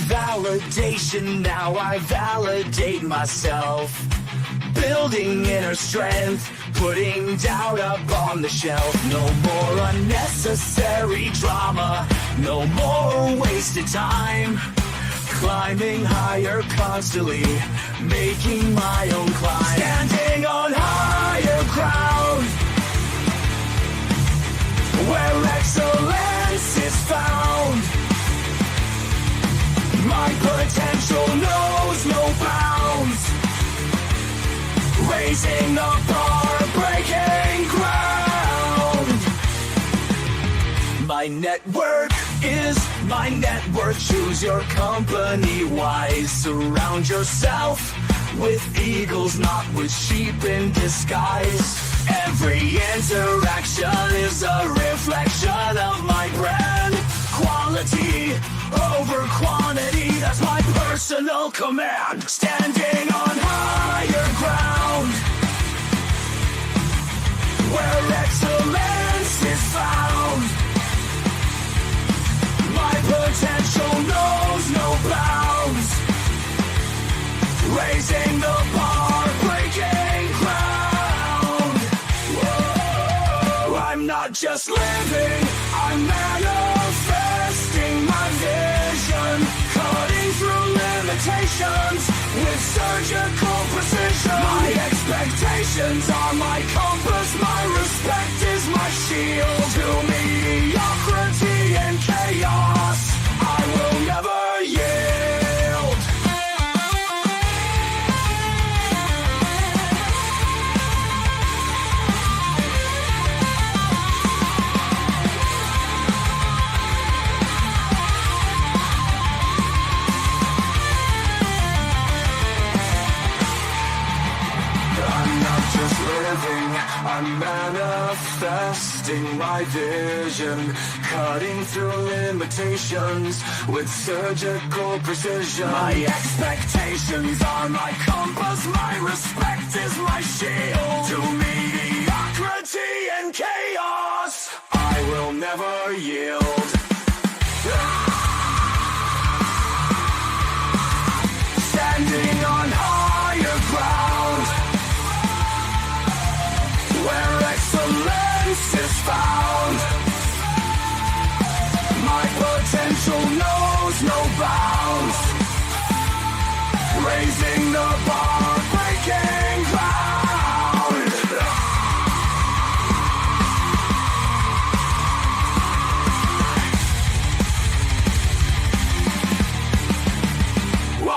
validation, now I validate myself. Building inner strength, putting doubt up on the shelf. No more unnecessary drama, no more wasted time. Climbing higher constantly, making my own climb. Standing on higher ground, where excellence is found. My potential knows no bounds. Raising the bar, breaking ground. My network is my net worth. Choose your company wise. Surround yourself with eagles, not with sheep in disguise. Every interaction is a reflection of my brand. Quality over quantity, that's my personal command. Standing on higher ground, where excellence is found. My potential knows no bounds. Raising the bar, breaking ground. Whoa. I'm not just living, I'm manifesting my vision. Cutting through limitations with surgical precision. My expectations are my compass, my respect is my shield. To mediocrity and chaos, I will never yield. I'm manifesting my vision, cutting through limitations with surgical precision. My expectations are my compass, my respect is my shield. To mediocrity and chaos, I will never yield. Standing on higher ground, where excellence is found. My potential knows no bounds. Raising the bar, breaking ground.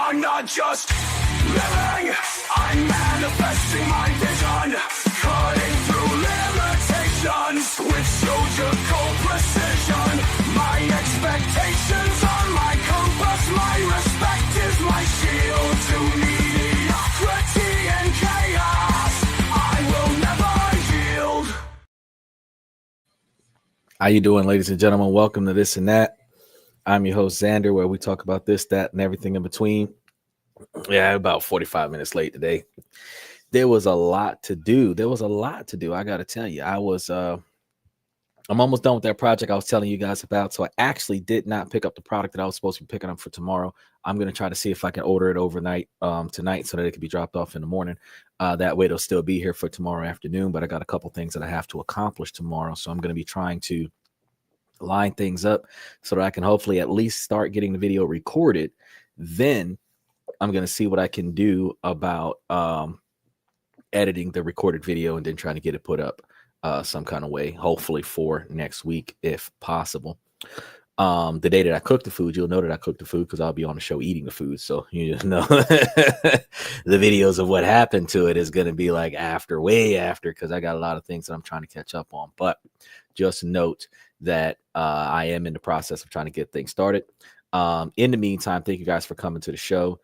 I'm not just living, I'm manifesting my vision. Cutting through limitations with surgical precision. My expectations are my compass, my respect is my shield. To mediocrity and chaos, I will never yield. How you doing, ladies and gentlemen? Welcome to This and That. I'm your host, Xander, where we talk about this, that, and everything in between. Yeah, about 45 minutes late today. There was a lot to do. I got to tell you, I'm almost done with that project I was telling you guys about. So I actually did not pick up the product that I was supposed to be picking up for tomorrow. I'm going to try to see if I can order it overnight tonight so that it can be dropped off in the morning. That way it'll still be here for tomorrow afternoon. But I got a couple things that I have to accomplish tomorrow. So I'm going to be trying to line things up so that I can hopefully at least start getting the video recorded. Then I'm going to see what I can do about editing the recorded video and then trying to get it put up some kind of way, hopefully for next week if possible. The day that I cook the food, you'll know that I cooked the food because I'll be on the show eating the food. So you just know the videos of what happened to it is going to be like way after, because I got a lot of things that I'm trying to catch up on. But just note that I am in the process of trying to get things started. In the meantime, thank you guys for coming to the show.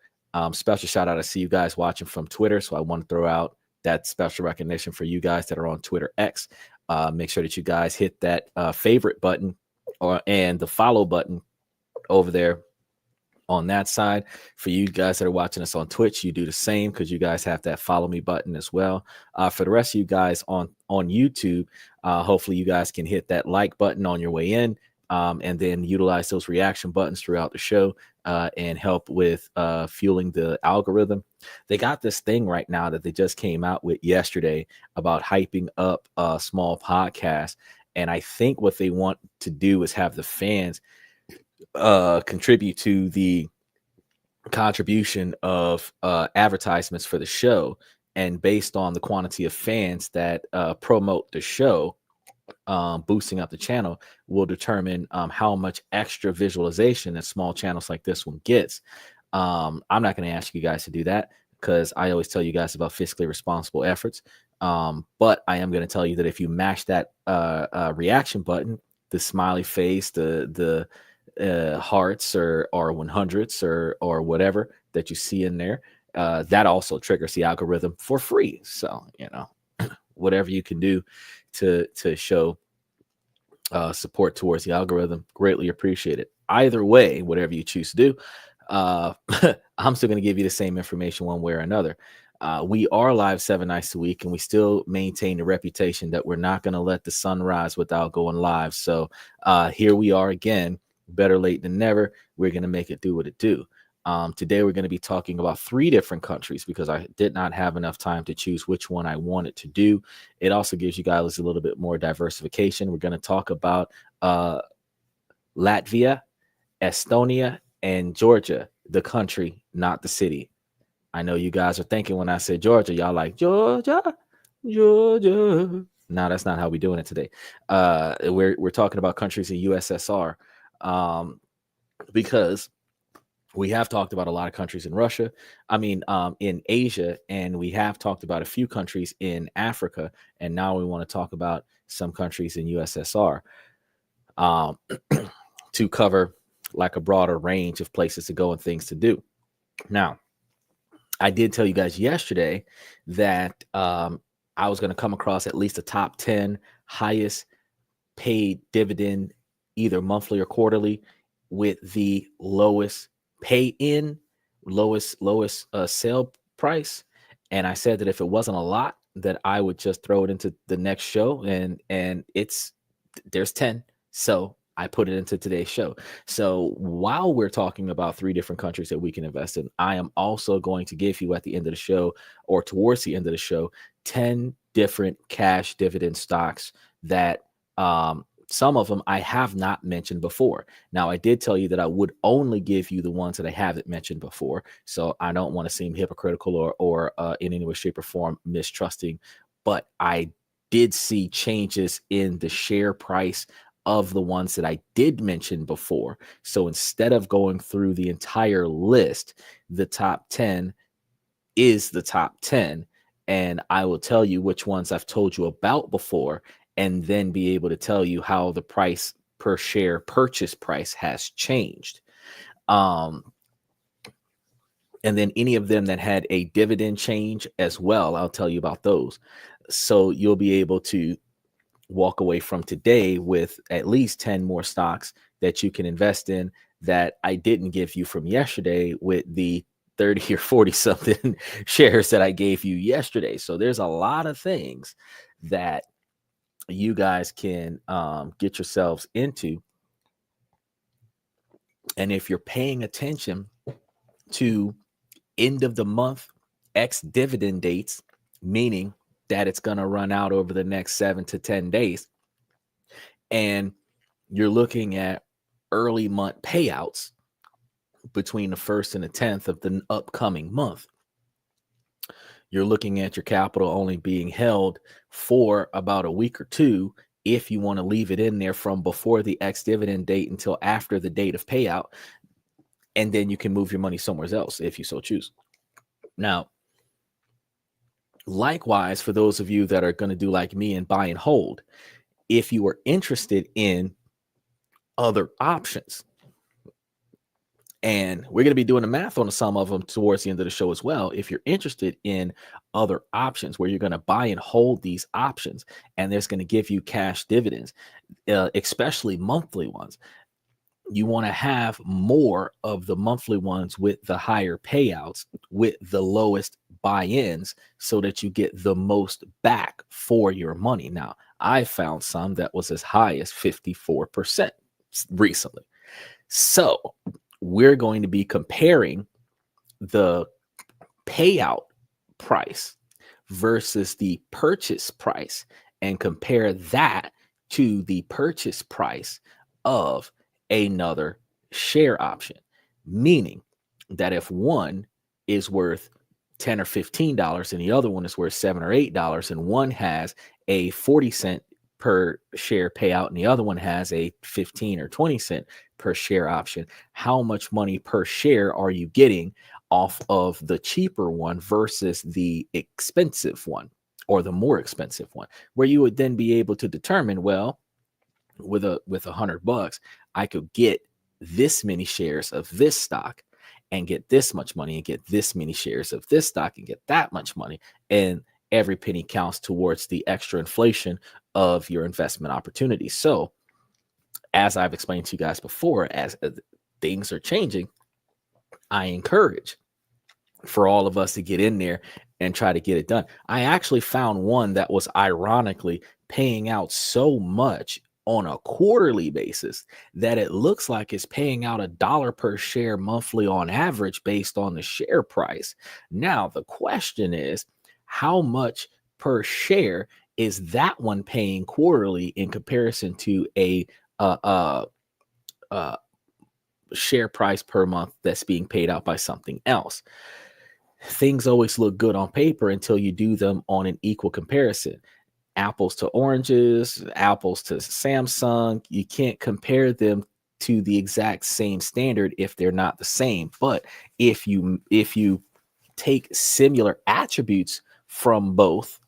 Special shout out. I see you guys watching from Twitter. So I want to throw out that special recognition for you guys that are on Twitter X. Make sure that you guys hit that favorite button and the follow button over there on that side. For you guys that are watching us on Twitch, you do the same because you guys have that follow me button as well. For the rest of you guys on YouTube, hopefully you guys can hit that like button on your way in. and then utilize those reaction buttons throughout the show and help with fueling the algorithm. They got this thing right now that they just came out with yesterday about hyping up small podcasts. And I think what they want to do is have the fans contribute to the contribution of advertisements for the show. And based on the quantity of fans that promote the show, boosting up the channel will determine how much extra visualization that small channels like this one gets. I'm not going to ask you guys to do that because I always tell you guys about fiscally responsible efforts. But I am going to tell you that if you mash that reaction button, the smiley face, the hearts or 100s or whatever that you see in there, that also triggers the algorithm for free. So, whatever you can do to show support towards the algorithm, greatly appreciate it. Either way, whatever you choose to do, I'm still going to give you the same information one way or another. We are live 7 nights a week, and we still maintain the reputation that we're not going to let the sun rise without going live. So here we are again, better late than never. We're going to make it do what it do. Today, we're going to be talking about 3 different countries because I did not have enough time to choose which one I wanted to do. It also gives you guys a little bit more diversification. We're going to talk about Latvia, Estonia, and Georgia, the country, not the city. I know you guys are thinking when I say Georgia, y'all like Georgia. No, that's not how we're doing it today. We're talking about countries in USSR because we have talked about a lot of countries in Russia. In Asia, and we have talked about a few countries in Africa. And now we want to talk about some countries in USSR to cover like a broader range of places to go and things to do. Now, I did tell you guys yesterday that I was going to come across at least the top 10 highest paid dividend, either monthly or quarterly, with the lowest lowest sale price. And I said that if it wasn't a lot, that I would just throw it into the next show, and there's 10. So I put it into today's show. So while we're talking about 3 different countries that we can invest in, I am also going to give you at the end of the show or towards the end of the show 10 different cash dividend stocks that some of them I have not mentioned before. Now, I did tell you that I would only give you the ones that I haven't mentioned before. So I don't want to seem hypocritical or in any way, shape, or form mistrusting. But I did see changes in the share price of the ones that I did mention before. So instead of going through the entire list, the top 10 is the top 10. And I will tell you which ones I've told you about before, and then be able to tell you how the price per share purchase price has changed. And then any of them that had a dividend change as well, I'll tell you about those. So you'll be able to walk away from today with at least 10 more stocks that you can invest in that I didn't give you from yesterday with the 30 or 40 something shares that I gave you yesterday. So there's a lot of things that you guys can get yourselves into. And if you're paying attention to end of the month X dividend dates, meaning that it's going to run out over the next 7 to 10 days, and you're looking at early month payouts between the 1st and the 10th of the upcoming month, you're looking at your capital only being held for about a week or 2 if you want to leave it in there from before the X dividend date until after the date of payout. And then you can move your money somewhere else if you so choose. Now, likewise, for those of you that are going to do like me and buy and hold, if you are interested in other options, and we're going to be doing the math on some of them towards the end of the show as well. If you're interested in other options where you're going to buy and hold these options, and there's going to give you cash dividends, especially monthly ones, you want to have more of the monthly ones with the higher payouts, with the lowest buy-ins, so that you get the most back for your money. Now, I found some that was as high as 54%. recently. So we're going to be comparing the payout price versus the purchase price and compare that to the purchase price of another share option, meaning that if one is worth $10 or $15 and the other one is worth $7 or $8 and one has a 40-cent per share payout and the other one has a 15 or 20-cent per share option, how much money per share are you getting off of the cheaper one versus the expensive one or the more expensive one, where you would then be able to determine, well, with $100, I could get this many shares of this stock and get this much money and get this many shares of this stock and get that much money. And every penny counts towards the extra inflation of your investment opportunity. So as I've explained to you guys before, as things are changing, I encourage for all of us to get in there and try to get it done. I actually found one that was ironically paying out so much on a quarterly basis that it looks like it's paying out $1 per share monthly on average based on the share price. Now, the question is, how much per share is that one paying quarterly in comparison to a share price per month that's being paid out by something else? Things always look good on paper until you do them on an equal comparison. Apples to oranges, apples to Samsung. You can't compare them to the exact same standard if they're not the same. But if you take similar attributes from both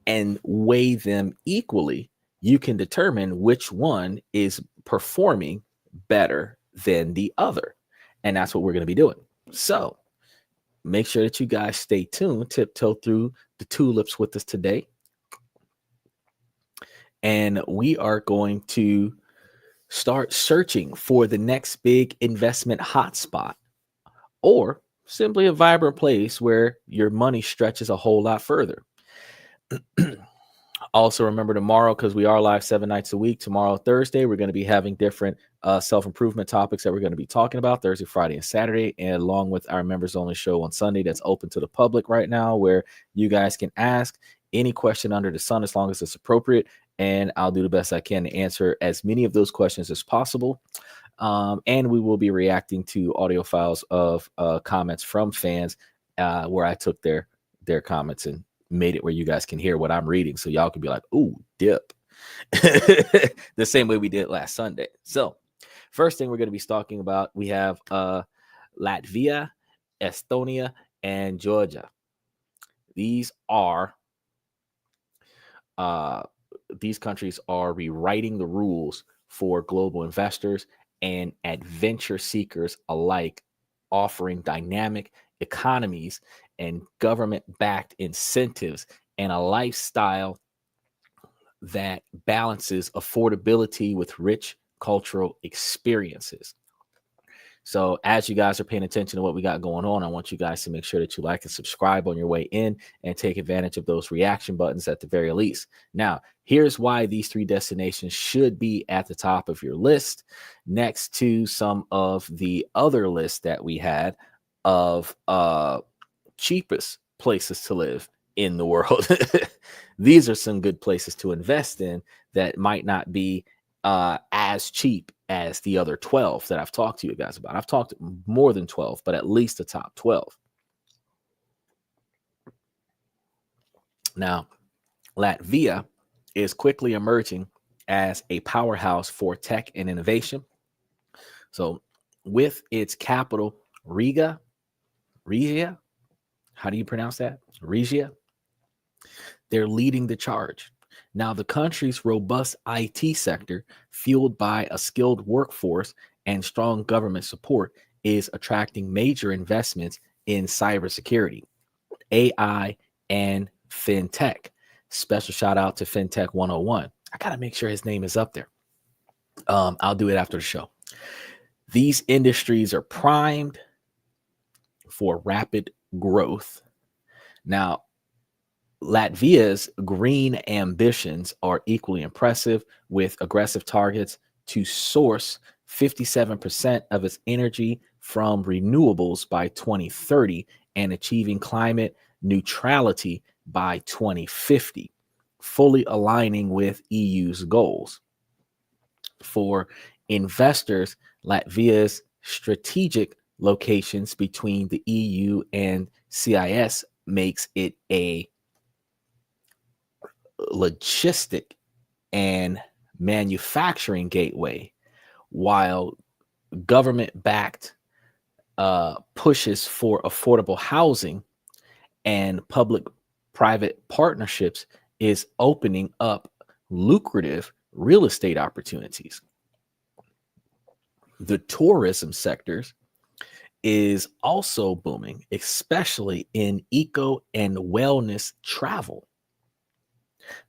and weigh them equally, you can determine which one is performing better than the other. And that's what we're going to be doing. So make sure that you guys stay tuned, tiptoe through the tulips with us today. And we are going to start searching for the next big investment hotspot, or simply a vibrant place where your money stretches a whole lot further. Also, remember tomorrow, because we are live 7 nights a week, tomorrow, Thursday, we're going to be having different self-improvement topics that we're going to be talking about Thursday, Friday, and Saturday, and along with our members only show on Sunday that's open to the public right now, where you guys can ask any question under the sun as long as it's appropriate, and I'll do the best I can to answer as many of those questions as possible. And we will be reacting to audio files of comments from fans where I took their comments and made it where you guys can hear what I'm reading, so y'all can be like, ooh, dip. The same way we did last Sunday. So first thing we're going to be talking about, we have Latvia, Estonia, and Georgia. These countries are rewriting the rules for global investors and adventure seekers alike, offering dynamic economies and government-backed incentives and a lifestyle that balances affordability with rich cultural experiences. So as you guys are paying attention to what we got going on, I want you guys to make sure that you like and subscribe on your way in and take advantage of those reaction buttons at the very least. Now, here's why these 3 destinations should be at the top of your list, next to some of the other lists that we had of cheapest places to live in the world. These are some good places to invest in that might not be as cheap as the other 12 that I've talked to you guys about. I've talked more than 12, but at least the top 12. Now, Latvia is quickly emerging as a powerhouse for tech and innovation. So with its capital, Riga, how do you pronounce that? Riga. They're leading the charge. Now, the country's robust IT sector, fueled by a skilled workforce and strong government support, is attracting major investments in cybersecurity, AI, and fintech. Special shout out to Fintech 101. I got to make sure his name is up there. I'll do it after the show. These industries are primed for rapid growth. Now, Latvia's green ambitions are equally impressive, with aggressive targets to source 57% of its energy from renewables by 2030 and achieving climate neutrality by 2050, fully aligning with EU's goals. For investors, Latvia's strategic locations between the EU and CIS makes it a logistic and manufacturing gateway, while government-backed pushes for affordable housing and public-private partnerships is opening up lucrative real estate opportunities. The tourism sectors is also booming, especially in eco and wellness travel.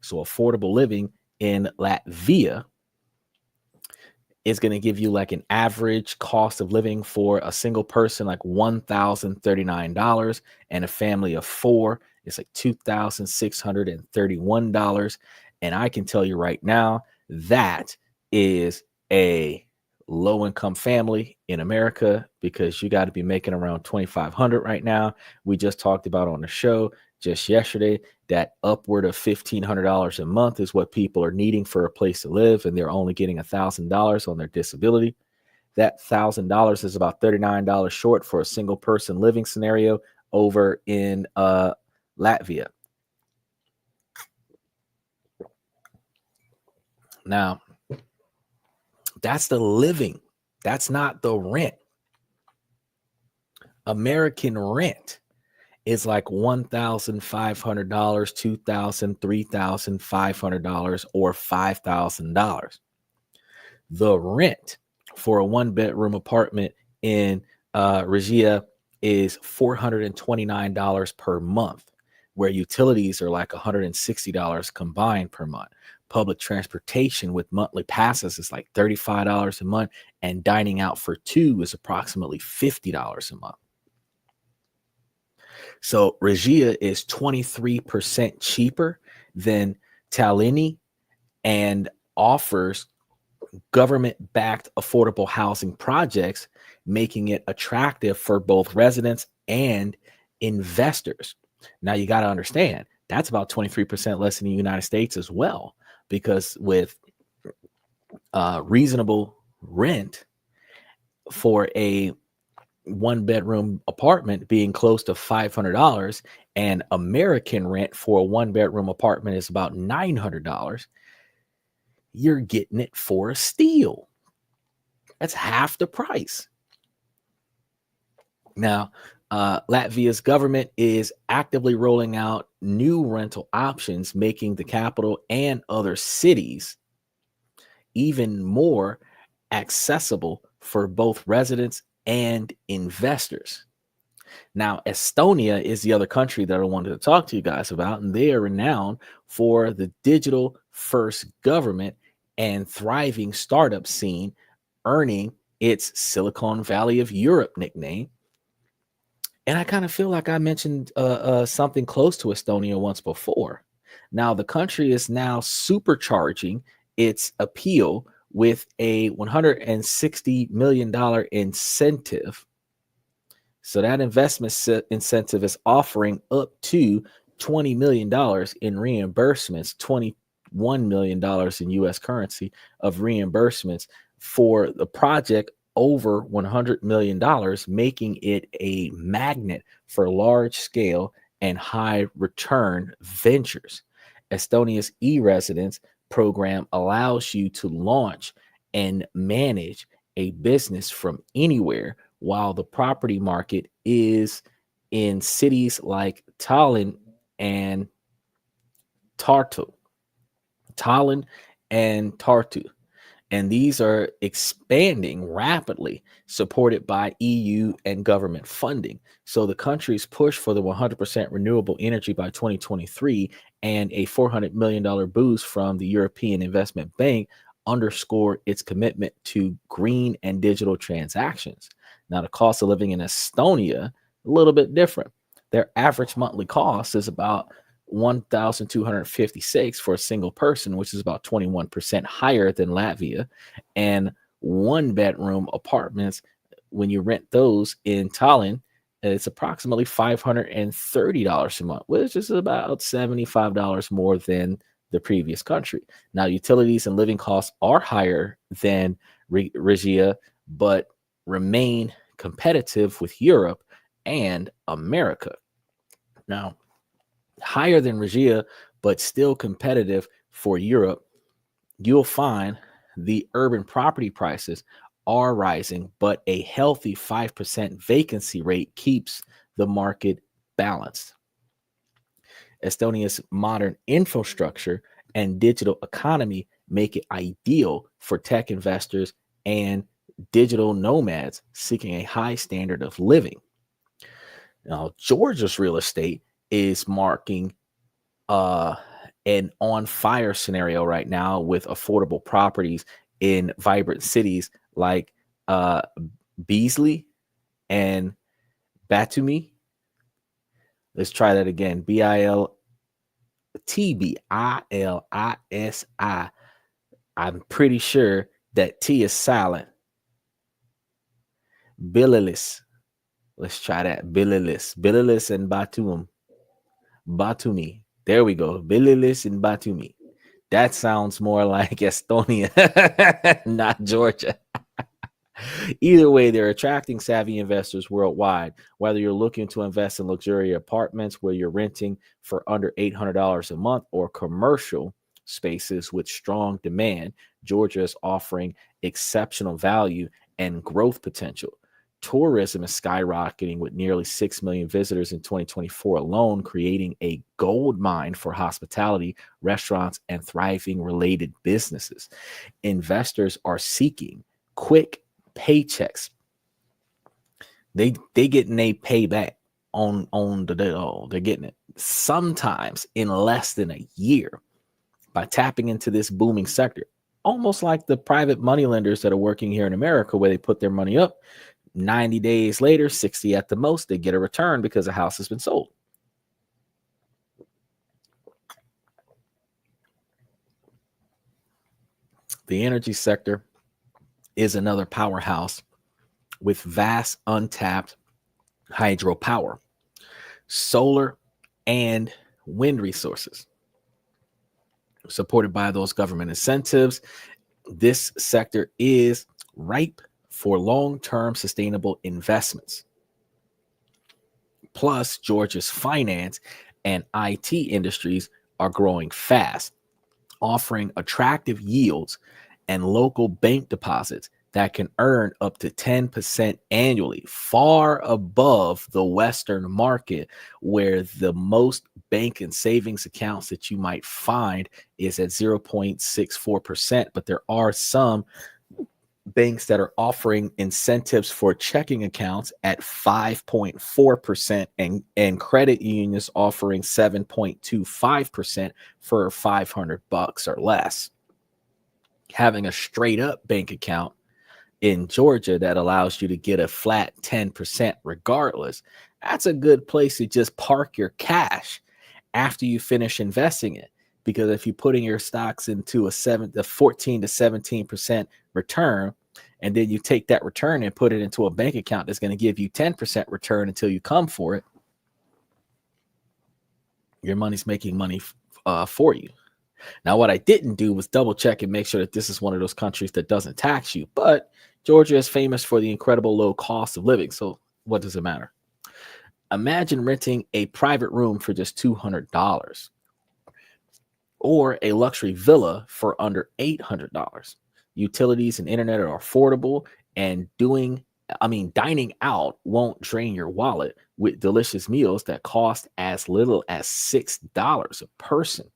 So affordable living in Latvia is going to give you like an average cost of living for a single person, like $1,039, and a family of four, it's like $2,631. And I can tell you right now, that is a low income family in America, because you got to be making around 2,500 right now. We just talked about on the show just yesterday that upward of $1,500 a month is what people are needing for a place to live, and they're only getting $1,000 on their disability. That $1,000 is about $39 short for a single person living scenario over in Latvia. Now, that's the living. That's not the rent. American rent is like $1,500, $2,000, $3,500, or $5,000. The rent for a one-bedroom apartment in Riga is $429 per month, where utilities are like $160 combined per month. Public transportation with monthly passes is like $35 a month, and dining out for two is approximately $50 a month. So Riga is 23% cheaper than Tallinn and offers government-backed affordable housing projects, making it attractive for both residents and investors. Now, you got to understand, that's about 23% less in the United States as well, because with reasonable rent for a one-bedroom apartment being close to $500, and American rent for a one-bedroom apartment is about $900, you're getting it for a steal. That's half the price. Now, Latvia's government is actively rolling out new rental options, making the capital and other cities even more accessible for both residents and investors. Now, Estonia is the other country that I wanted to talk to you guys about, and they are renowned for the digital first government and thriving startup scene, earning its Silicon Valley of Europe nickname. And I kind of feel like I mentioned something close to Estonia once before. Now, the country is now supercharging its appeal with a $160 million incentive. So that investment incentive is offering up to $20 million in reimbursements, $21 million in US currency of reimbursements for the project over $100 million, making it a magnet for large scale and high return ventures. Estonia's e-residence program allows you to launch and manage a business from anywhere, while the property market is in cities like Tallinn and Tartu. And these are expanding rapidly, supported by EU and government funding. So the country's push for the 100% renewable energy by 2023 and a $400 million boost from the European Investment Bank underscore its commitment to green and digital transactions. Now, the cost of living in Estonia, a little bit different. Their average monthly cost is about 1,256 for a single person, which is about 21% higher than Latvia. And one bedroom apartments, when you rent those in Tallinn, it's approximately $530 a month, which is about $75 more than the previous country. Now, utilities and living costs are higher than Regia, but remain competitive with Europe and America. Now, higher than Regia, but still competitive for Europe, you'll find the urban property prices are rising, but a healthy 5% vacancy rate keeps the market balanced. Estonia's modern infrastructure and digital economy make it ideal for tech investors and digital nomads seeking a high standard of living. Now, Georgia's real estate is marking an on fire scenario right now with affordable properties in vibrant cities like Beasley and Batumi. Let's try that again. Biltbilisi. I'm pretty sure that T is silent. Bililis. Let's try that. Bililis and Batumi. There we go. Bililis and Batumi. That sounds more like Estonia, not Georgia. Either way, they're attracting savvy investors worldwide. Whether you're looking to invest in luxury apartments where you're renting for under $800 a month or commercial spaces with strong demand, Georgia is offering exceptional value and growth potential. Tourism is skyrocketing with nearly 6 million visitors in 2024 alone, creating a gold mine for hospitality, restaurants, and thriving related businesses. Investors are seeking quick paychecks. They getting a payback on the day. Oh, they're getting it sometimes in less than a year by tapping into this booming sector. Almost like the private money lenders that are working here in America, where they put their money up. 90 days later, 60 at the most, they get a return because the house has been sold. The energy sector is another powerhouse with vast untapped hydropower, solar, and wind resources. Supported by those government incentives, this sector is ripe for long-term sustainable investments. Plus, Georgia's finance and IT industries are growing fast, offering attractive yields and local bank deposits that can earn up to 10% annually, far above the Western market, where the most bank and savings accounts that you might find is at 0.64%. But there are some banks that are offering incentives for checking accounts at 5.4% and credit unions offering 7.25% for $500 or less. Having a straight up bank account in Georgia that allows you to get a flat 10% regardless, that's a good place to just park your cash after you finish investing it. Because if you're putting your stocks into a 14 to 17% return, and then you take that return and put it into a bank account that's going to give you 10% return until you come for it, your money's making money for you. Now, what I didn't do was double check and make sure that this is one of those countries that doesn't tax you. But Georgia is famous for the incredible low cost of living. So what does it matter? Imagine renting a private room for just $200 or a luxury villa for under $800. Utilities and internet are affordable, and dining out won't drain your wallet with delicious meals that cost as little as $6 a person.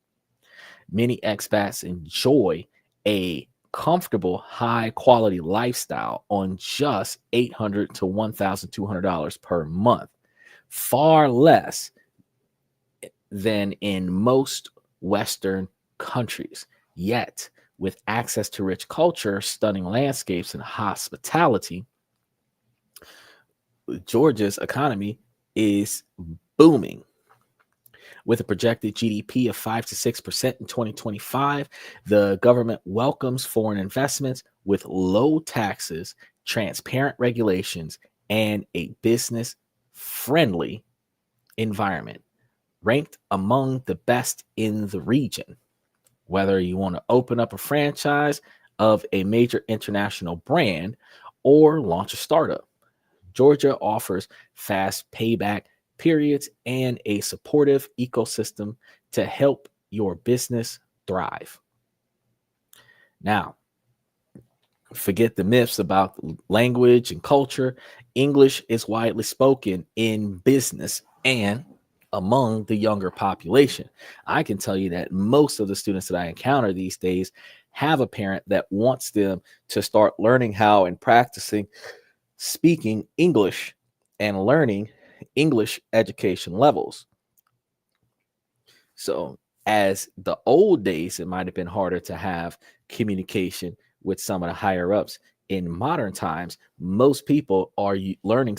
Many expats enjoy a comfortable, high-quality lifestyle on just $800 to $1,200 per month, far less than in most Western countries. Yet, with access to rich culture, stunning landscapes, and hospitality, Georgia's economy is booming. With a projected GDP of 5 to 6% in 2025, the government welcomes foreign investments with low taxes, transparent regulations, and a business-friendly environment, ranked among the best in the region. Whether you want to open up a franchise of a major international brand or launch a startup, Georgia offers fast payback periods and a supportive ecosystem to help your business thrive. Now, forget the myths about language and culture. English is widely spoken in business and among the younger population. I can tell you that most of the students that I encounter these days have a parent that wants them to start learning how and practicing speaking English and learning English education levels. So, as the old days, it might have been harder to have communication with some of the higher ups. In modern times, most people are learning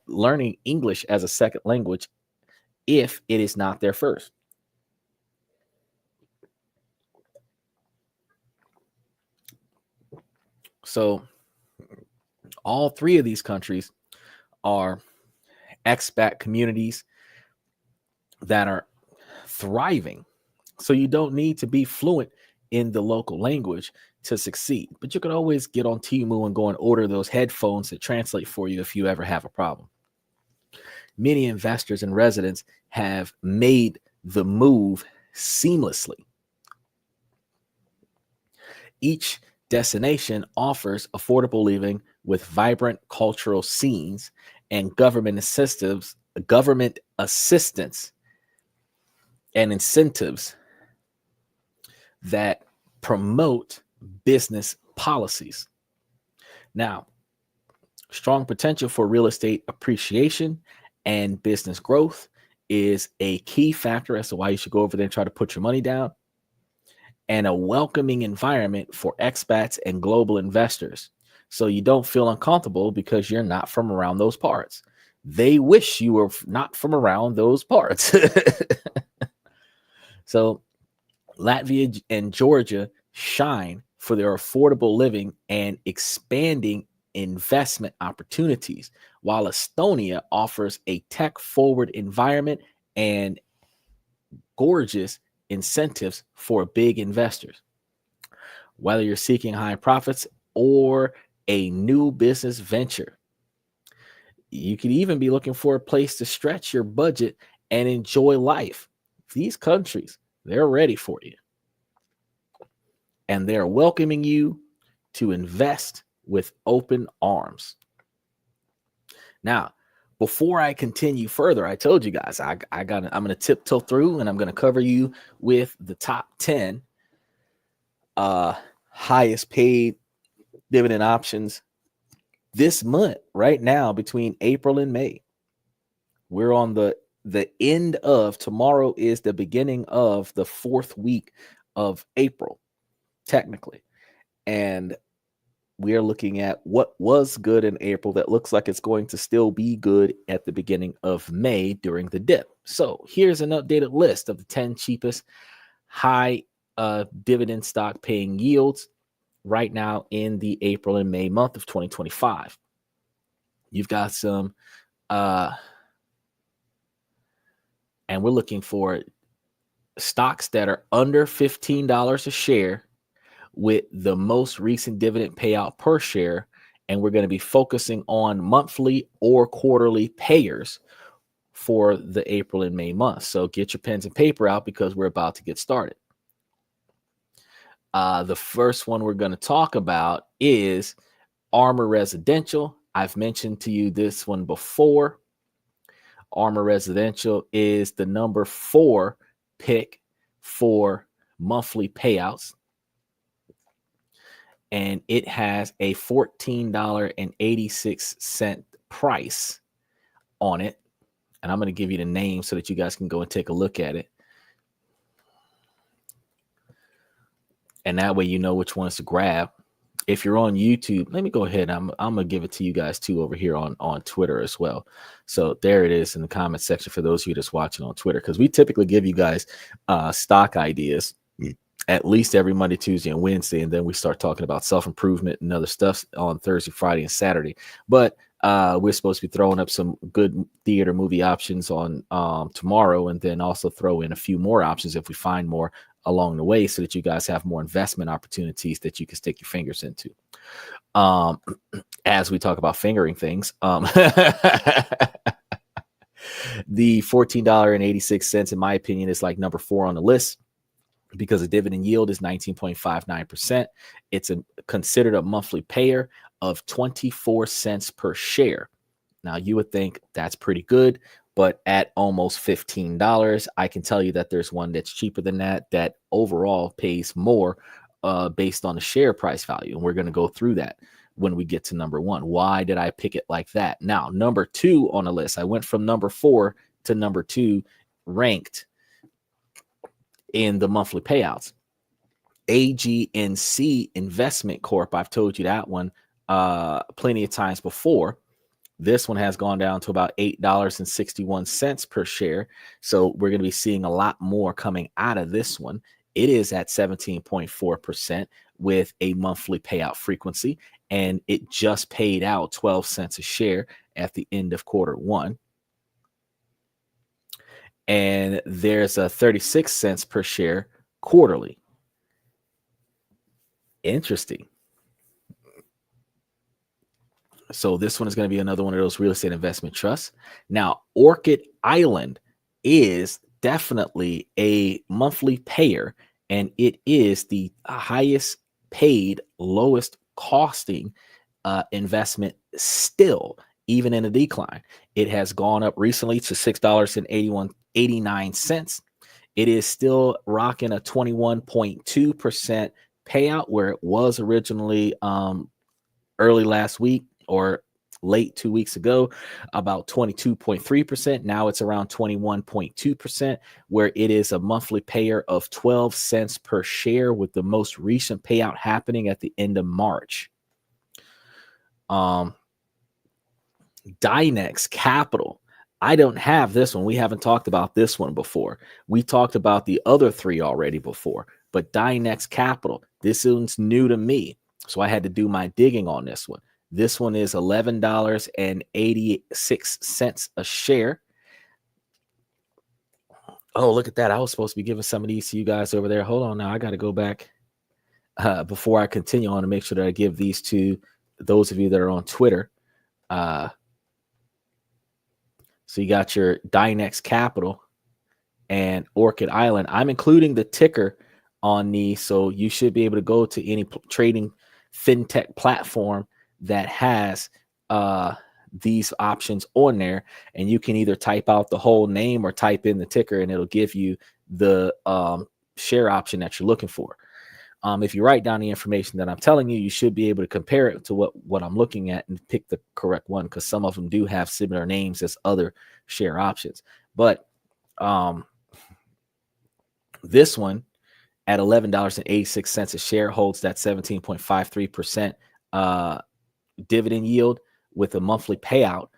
learning English as a second language if it is not their first. So, all three of these countries are expat communities that are thriving. So you don't need to be fluent in the local language to succeed, but you can always get on Temu and go and order those headphones that translate for you if you ever have a problem. Many investors and residents have made the move seamlessly. Each destination offers affordable living with vibrant cultural scenes and government assistance and incentives that promote business policies. Now, strong potential for real estate appreciation and business growth is a key factor as to why you should go over there and try to put your money down, and a welcoming environment for expats and global investors. So you don't feel uncomfortable because you're not from around those parts. They wish you were not from around those parts. So Latvia and Georgia shine for their affordable living and expanding investment opportunities, while Estonia offers a tech-forward environment and gorgeous incentives for big investors. Whether you're seeking high profits or a new business venture, you could even be looking for a place to stretch your budget and enjoy life. These countries, they're ready for you. And they're welcoming you to invest with open arms. Now, before I continue further, I told you guys I'm going to tiptoe through and I'm going to cover you with the top 10 highest paid dividend options this month, right now, between April and May. We're on the end of, tomorrow is the beginning of the 4th week of April, technically. And we are looking at what was good in April that looks like it's going to still be good at the beginning of May during the dip. So here's an updated list of the 10 cheapest high dividend stock paying yields right now in the April and May month of 2025. You've got some, and we're looking for stocks that are under $15 a share with the most recent dividend payout per share. And we're going to be focusing on monthly or quarterly payers for the April and May month. So get your pens and paper out because we're about to get started. The first one we're going to talk about is Armor Residential. I've mentioned to you this one before. Armor Residential is the number 4 pick for monthly payouts. And it has a $14.86 price on it. And I'm going to give you the name so that you guys can go and take a look at it. And that way you know which ones to grab. If you're on YouTube, let me go ahead. I'm gonna give it to you guys too over here on Twitter as well. So there it is in the comment section for those of you that's watching on Twitter, because we typically give you guys stock ideas at least every Monday, Tuesday, and Wednesday, and then we start talking about self-improvement and other stuff on Thursday, Friday, and Saturday. But we're supposed to be throwing up some good theater movie options on tomorrow, and then also throw in a few more options if we find more along the way, so that you guys have more investment opportunities that you can stick your fingers into. As we talk about fingering things, the $14.86, in my opinion, is like number 4 on the list, because the dividend yield is 19.59%. It's considered a monthly payer of 24 cents per share. Now, you would think that's pretty good, but at almost $15, I can tell you that there's one that's cheaper than that overall pays more based on the share price value. And we're going to go through that when we get to number 1. Why did I pick it like that? Now, number 2 on the list, I went from number 4 to number 2 ranked in the monthly payouts. AGNC Investment Corp. I've told you that one plenty of times before. This one has gone down to about $8.61 per share. So we're going to be seeing a lot more coming out of this one. It is at 17.4% with a monthly payout frequency, and it just paid out 12 cents a share at the end of Q1. And there's a 36 cents per share quarterly. Interesting. So this one is going to be another one of those real estate investment trusts. Now, Orchid Island is definitely a monthly payer, and it is the highest paid, lowest costing investment still, even in a decline. It has gone up recently to $6.89. It is still rocking a 21.2% payout, where it was originally early last week or late 2 weeks ago, about 22.3%. Now it's around 21.2%, where it is a monthly payer of 12 cents per share, with the most recent payout happening at the end of March. Dynex Capital. I don't have this one. We haven't talked about this one before. We talked about the other 3 already before, but Dynex Capital, this one's new to me, so I had to do my digging on this one. This one is $11.86 a share. Oh, look at that. I was supposed to be giving some of these to you guys over there. Hold on now. I got to go back before I continue on to make sure that I give these to those of you that are on Twitter. So you got your Dynex Capital and Orchid Island. I'm including the ticker on these, so you should be able to go to any trading fintech platform that has these options on there, and you can either type out the whole name or type in the ticker, and it'll give you the share option that you're looking for. If you write down the information that I'm telling you, you should be able to compare it to what I'm looking at and pick the correct one, because some of them do have similar names as other share options. But this one at $11.86 a share holds that 17.53% dividend yield, with a monthly payout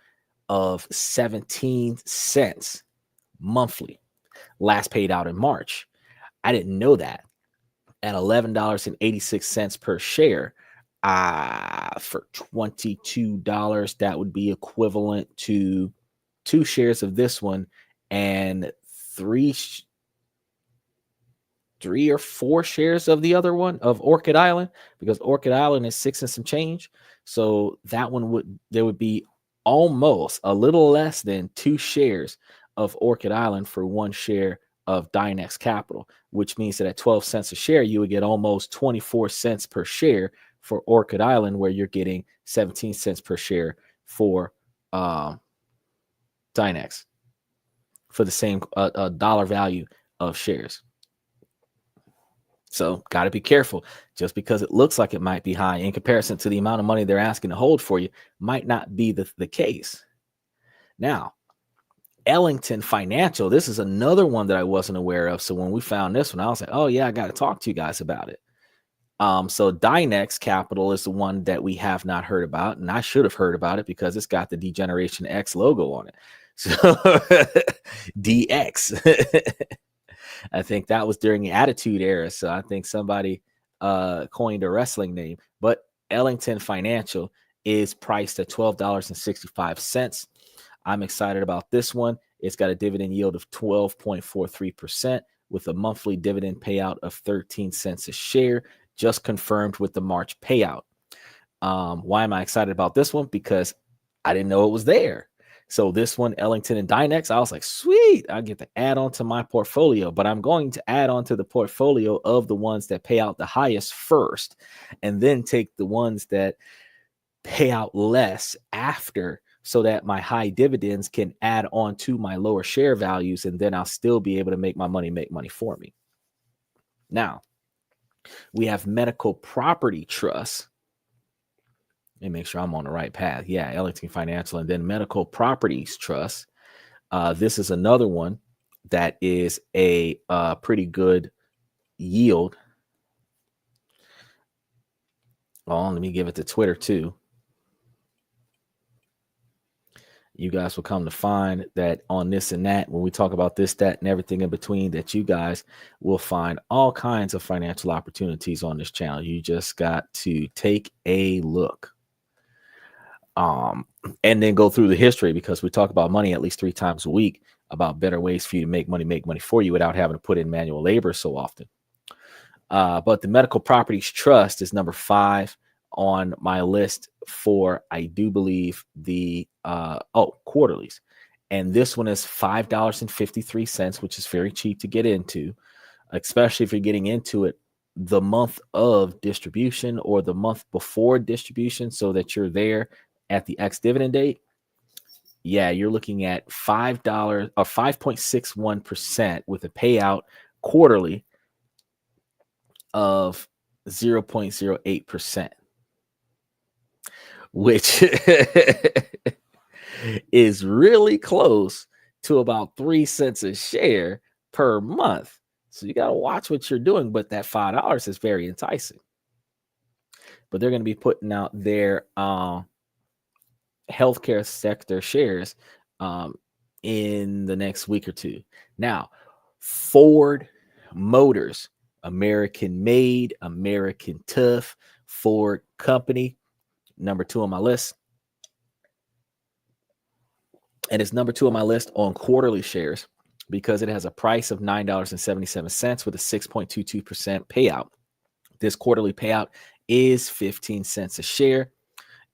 of 17 cents monthly. Last paid out in March. I didn't know that. At $11.86 per share, for $22, that would be equivalent to 2 shares of this one and 3 or 4 shares of the other one, of Orchid Island, because Orchid Island is 6 and some change. So that one there would be almost a little less than 2 shares of Orchid Island for 1 share of Dynex Capital, which means that at 12 cents a share, you would get almost 24 cents per share for Orchid Island, where you're getting 17 cents per share for Dynex for the same dollar value of shares. So got to be careful. Just because it looks like it might be high in comparison to the amount of money they're asking to hold for you might not be the case. Now, Ellington Financial, this is another one that I wasn't aware of. So when we found this one, I was like, oh yeah, I got to talk to you guys about it. So Dynex Capital is the one that we have not heard about, and I should have heard about it because it's got the Degeneration X logo on it. So DX. I think that was during the Attitude Era. So I think somebody coined a wrestling name. But Ellington Financial is priced at $12.65. I'm excited about this one. It's got a dividend yield of 12.43% with a monthly dividend payout of 13 cents a share, just confirmed with the March payout. Why am I excited about this one? Because I didn't know it was there. So this one, Ellington and Dynex, I was like, sweet, I get to add on to my portfolio, but I'm going to add on to the portfolio of the ones that pay out the highest first, and then take the ones that pay out less after, so that my high dividends can add on to my lower share values, and then I'll still be able to make money for me. Now, we have Medical Property Trust. Let me make sure I'm on the right path. Yeah, Ellington Financial, and then Medical Properties Trust. This is another one that is a pretty good yield. Oh, let me give it to Twitter too. You guys will come to find that on this and that, when we talk about this, that, and everything in between, that you guys will find all kinds of financial opportunities on this channel. You just got to take a look. And then go through the history, because we talk about money at least 3 times a week, about better ways for you to make money for you without having to put in manual labor so often. But the Medical Properties Trust is number 5 on my list for, I do believe, the quarterlies. And this one is $5.53, which is very cheap to get into, especially if you're getting into it the month of distribution or the month before distribution, so that you're there at the ex-dividend date. Yeah, you're looking at $5 or 5.61% with a payout quarterly of 0.08%, which is really close to about 3 cents a share per month. So you got to watch what you're doing, but that $5 is very enticing. But they're going to be putting out their healthcare sector shares in the next week or two. Now, Ford Motors, American made, American tough, Ford company, number 2 on my list. And it's number 2 on my list on quarterly shares because it has a price of $9.77 with a 6.22% payout. This quarterly payout is 15 cents a share.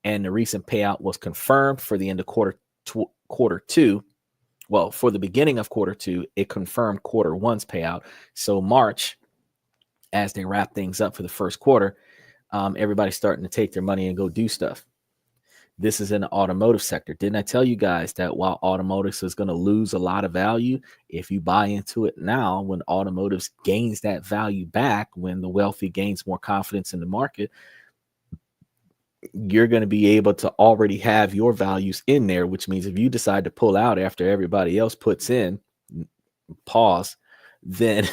And the recent payout was confirmed for the end of quarter 2. Well, for the beginning of quarter 2, it confirmed quarter 1's payout. So March, as they wrap things up for the first quarter, everybody's starting to take their money and go do stuff. This is in the automotive sector. Didn't I tell you guys that while automotive is going to lose a lot of value, if you buy into it now, when automotive gains that value back, when the wealthy gains more confidence in the market, you're going to be able to already have your values in there, which means if you decide to pull out after everybody else puts in, pause, then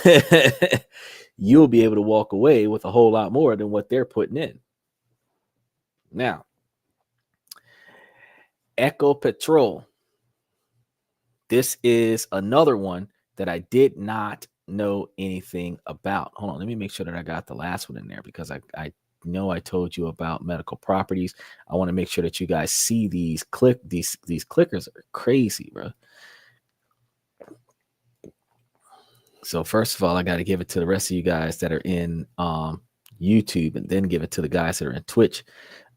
you'll be able to walk away with a whole lot more than what they're putting in. Now, Ecopetrol. This is another one that I did not know anything about. Hold on, let me make sure that I got the last one in there, because I know I told you about medical properties. I want to make sure that you guys see these these clickers are crazy, bro. So first of all, I got to give it to the rest of you guys that are in YouTube, and then give it to the guys that are in Twitch.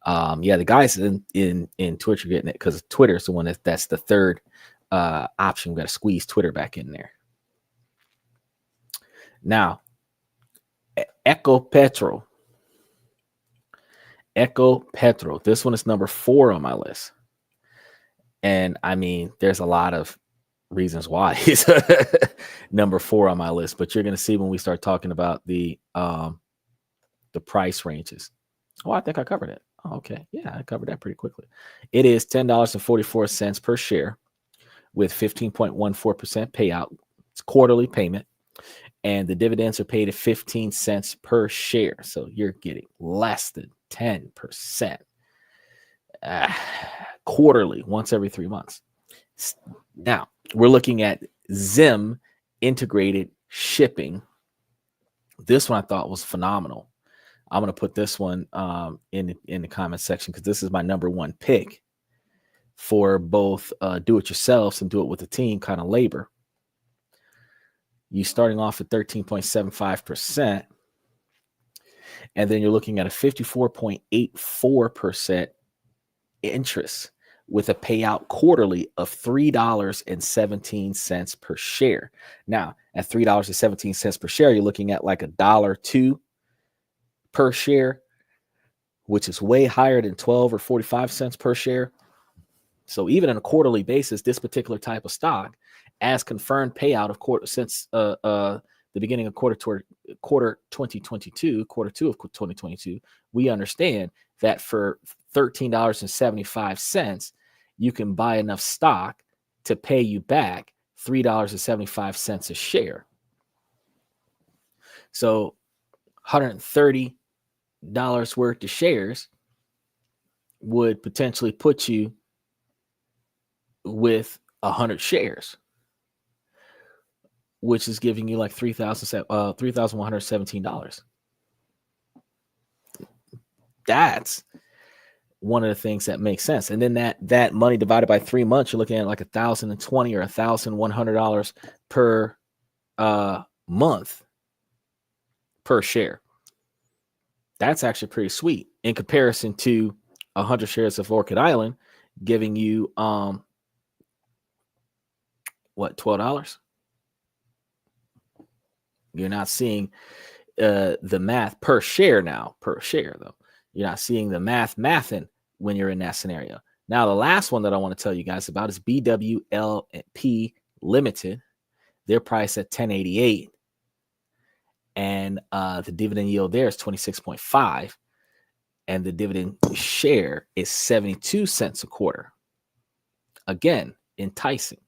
Yeah, the guys in Twitch are getting it because Twitter is the one that's the third option. We got to squeeze Twitter back in there. Now, Ecopetrol. This one is number 4 on my list. And I mean, there's a lot of reasons why it's number 4 on my list, but you're going to see when we start talking about the price ranges. Oh, I think I covered it. Oh, okay. Yeah, I covered that pretty quickly. It is $10.44 per share with 15.14% payout. It's quarterly payment. And the dividends are paid at 15 cents per share. So you're getting less than 10% quarterly, once every 3 months. Now, we're looking at Zim integrated shipping. This one I thought was phenomenal. I'm going to put this one in the comment section because this is my number one pick for both do-it-yourselves and do-it-with a team kind of labor. You're starting off at 13.75%, and then you're looking at a 54.84% interest with a payout quarterly of $3.17 per share. Now, at $3.17 per share, you're looking at like $1.02 per share, which is way higher than 12 or 45 cents per share. So even on a quarterly basis, this particular type of stock, as confirmed payout of quarter since the beginning of quarter 2022, quarter two of 2022, we understand that for $13.75, you can buy enough stock to pay you back $3.75 a share. So $130 worth of shares would potentially put you with 100 shares, which is giving you like $3,117. That's one of the things that makes sense. And then that money divided by 3 months, you're looking at like $1,020 or $1,100 per month per share. That's actually pretty sweet in comparison to 100 shares of Orchid Island giving you $12? You're not seeing the math per share though. You're not seeing the mathing when you're in that scenario. Now, the last one that I want to tell you guys about is BWLP Limited. They're priced at $10.88, and the dividend yield there is 26.5, and the dividend share is 72 cents a quarter. Again, enticing.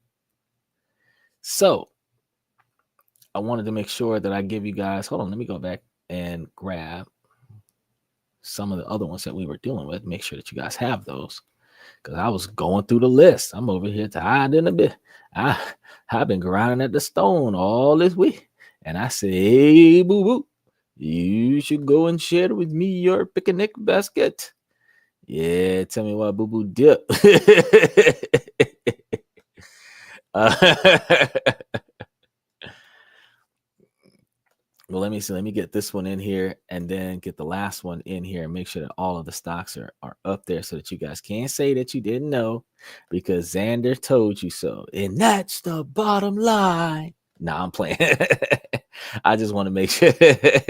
So I wanted to make sure that I give you guys, hold on, let me go back and grab some of the other ones that we were dealing with. Make sure that you guys have those, because I was going through the list. I'm over here tired in a bit. I've been grinding at the stone all this week, and I said, hey, boo-boo, you should go and share with me your picnic basket. Yeah, tell me what boo-boo dip. Well, let me see. Let me get this one in here and then get the last one in here and make sure that all of the stocks are up there so that you guys can't say that you didn't know because Xander told you so. And that's the bottom line. Nah, I'm playing. I just want to make sure. They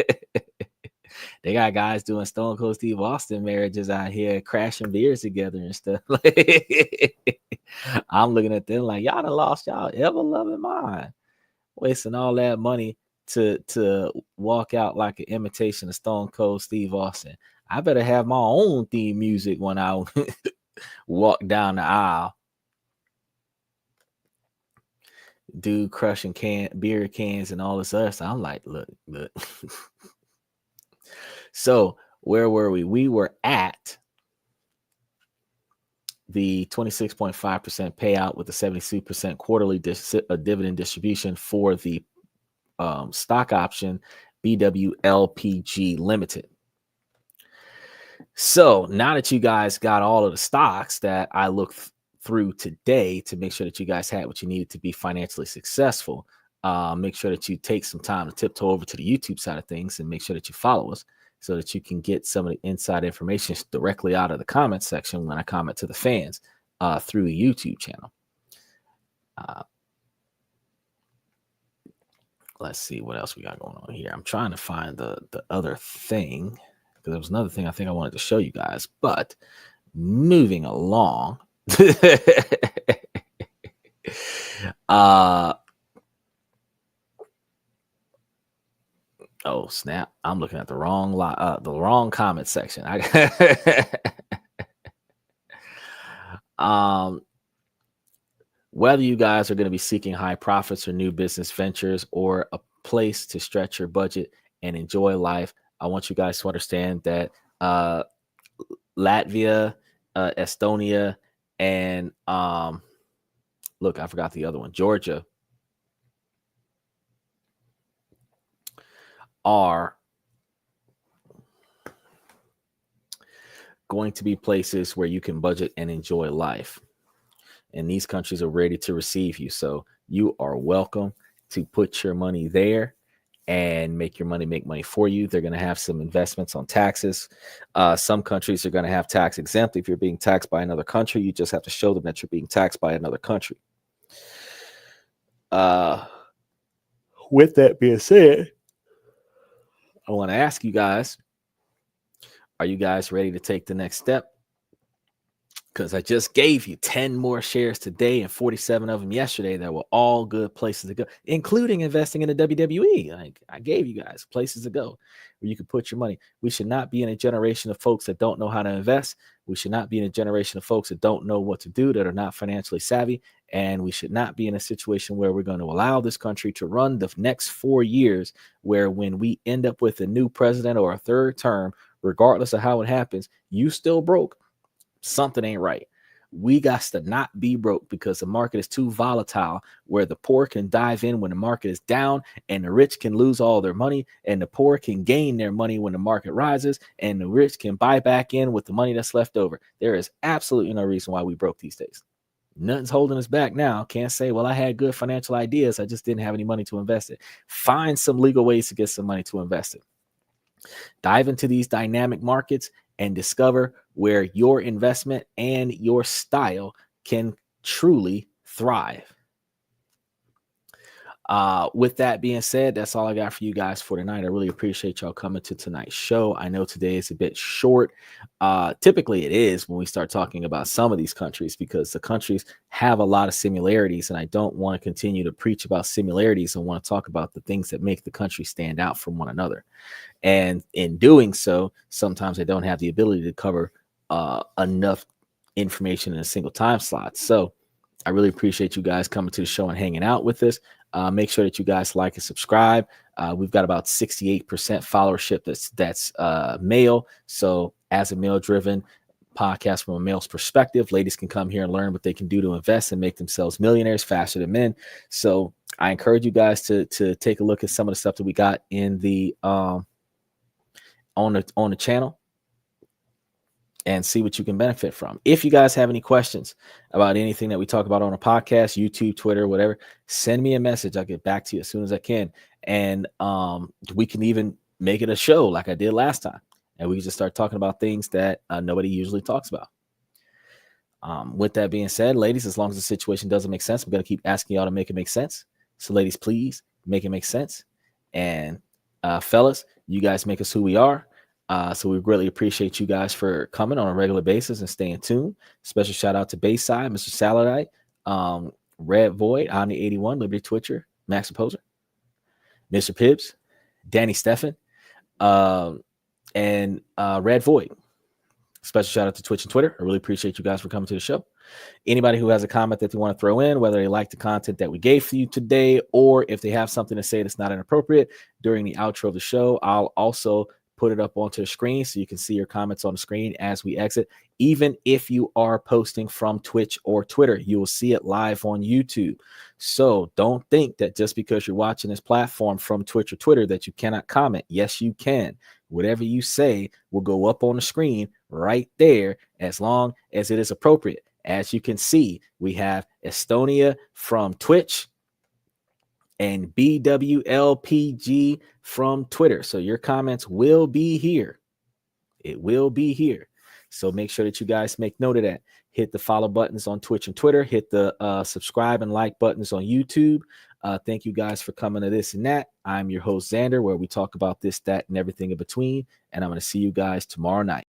got guys doing Stone Cold Steve Austin marriages out here, crashing beers together and stuff. I'm looking at them like, y'all done lost y'all ever loving mind, wasting all that money to walk out like an imitation of Stone Cold Steve Austin. I better have my own theme music when I walk down the aisle. Dude crushing beer cans and all this other stuff. I'm like, look. So where were we? We were at the 26.5% payout with the 72% quarterly dividend distribution for the stock option BWLPG Limited. So now that you guys got all of the stocks that I looked through today to make sure that you guys had what you needed to be financially successful, make sure that you take some time to tiptoe over to the YouTube side of things and make sure that you follow us so that you can get some of the inside information directly out of the comment section when I comment to the fans through the YouTube channel. Let's see what else we got going on here. I'm trying to find the other thing because there was another thing I think I wanted to show you guys, but moving along. Oh snap! I'm looking at the wrong comment section. Whether you guys are going to be seeking high profits or new business ventures or place to stretch your budget and enjoy life. I want you guys to understand that Latvia, Estonia, and look, I forgot the other one, Georgia, are going to be places where you can budget and enjoy life. And these countries are ready to receive you. So you are welcome to put your money there and make your money make money for you. They're going to have some investments on taxes. Some countries are going to have tax exempt. If you're being taxed by another country, you just have to show them that you're being taxed by another country. With that being said, I want to ask you guys, are you guys ready to take the next step? Because I just gave you 10 more shares today and 47 of them yesterday that were all good places to go, including investing in the WWE. Like, I gave you guys places to go where you can put your money. We should not be in a generation of folks that don't know how to invest. We should not be in a generation of folks that don't know what to do, that are not financially savvy. And we should not be in a situation where we're going to allow this country to run the next 4 years, where when we end up with a new president or a third term, regardless of how it happens, you still broke. Something ain't right. We got to not be broke, because the market is too volatile, where the poor can dive in when the market is down, and the rich can lose all their money, and the poor can gain their money when the market rises, and the rich can buy back in with the money that's left over. There is absolutely no reason why we broke these days. Nothing's holding us back now. Can't say, well, I had good financial ideas, I just didn't have any money to invest it. Find some legal ways to get some money to invest it. Dive into these dynamic markets and discover where your investment and your style can truly thrive. With that being said, that's all I got for you guys for tonight. I really appreciate y'all coming to tonight's show. I know today is a bit short. Typically it is when we start talking about some of these countries, because the countries have a lot of similarities, and I don't want to continue to preach about similarities. I want to talk about the things that make the country stand out from one another. And in doing so, sometimes I don't have the ability to cover enough information in a single time slot. So I really appreciate you guys coming to the show and hanging out with us. Make sure that you guys like and subscribe. We've got about 68% followership that's male. So as a male-driven podcast from a male's perspective, ladies can come here and learn what they can do to invest and make themselves millionaires faster than men. So I encourage you guys to take a look at some of the stuff that we got in the on the channel, and see what you can benefit from. If you guys have any questions about anything that we talk about on a podcast, YouTube, Twitter, whatever, send me a message. I'll get back to you as soon as I can. And we can even make it a show like I did last time, and we can just start talking about things that nobody usually talks about. With that being said, ladies, as long as the situation doesn't make sense, I'm going to keep asking y'all to make it make sense. So ladies, please make it make sense. And fellas, you guys make us who we are. So we really appreciate you guys for coming on a regular basis and staying tuned. Special shout out to Bayside, Mr. Saladite, Red Void, Omni81, Liberty Twitcher, Max Opposer, Mr. Pibbs, Danny Steffen, and Red Void. Special shout out to Twitch and Twitter. I really appreciate you guys for coming to the show. Anybody who has a comment that they want to throw in, whether they like the content that we gave for you today, or if they have something to say that's not inappropriate during the outro of the show, I'll also put it up onto the screen so you can see your comments on the screen as we exit. Even if you are posting from Twitch or Twitter, you will see it live on YouTube. So don't think that just because you're watching this platform from Twitch or Twitter that you cannot comment. Yes, you can. Whatever you say will go up on the screen right there, as long as it is appropriate. As you can see, we have Estonia from Twitch and BWLPG from Twitter. So your comments will be here. It will be here. So make sure that you guys make note of that. Hit the follow buttons on Twitch and Twitter. Hit the subscribe and like buttons on YouTube. Thank you guys for coming to This and That. I'm your host, Xander, where we talk about this, that, and everything in between. And I'm going to see you guys tomorrow night.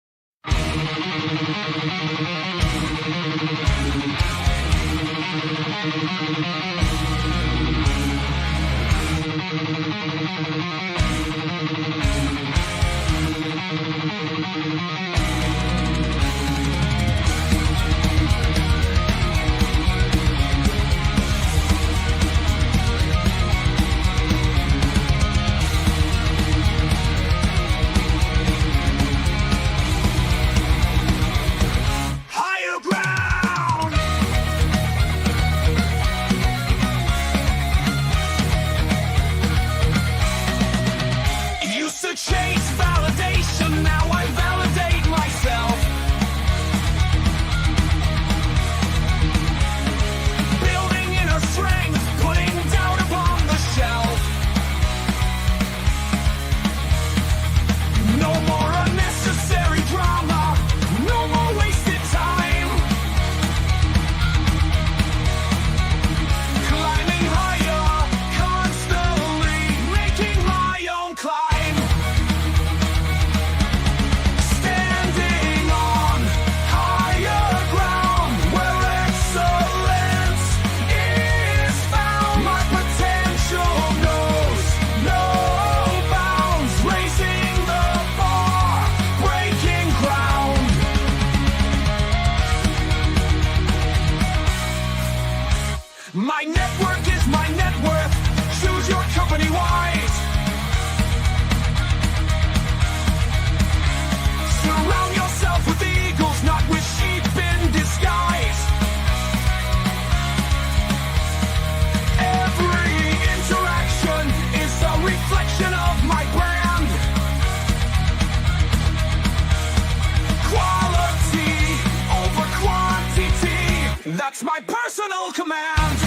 That's my personal command.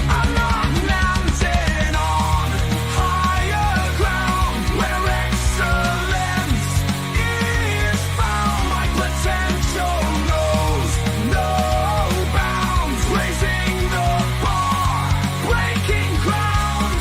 I'm not mountain on higher ground where excellence is found. My potential knows no bounds, raising the bar, breaking ground.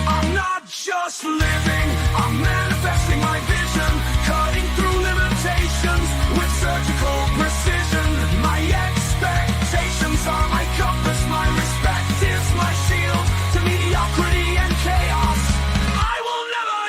I'm not just living, I'm manifesting my vision, cutting through limitations with surgical precision. My expectations are my compass, my respect is my shield to mediocrity and chaos. I will never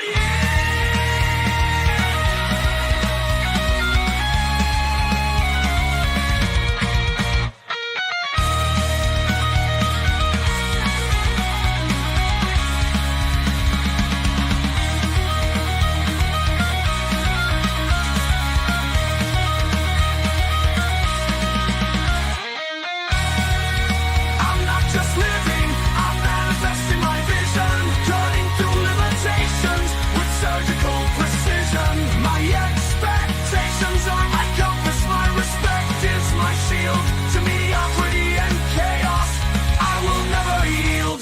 I'm not just living, I'm manifesting my vision, cutting through limitations with surgical precision. My expectations are my compass, my respect is my shield to mediocrity and chaos. I will never yield.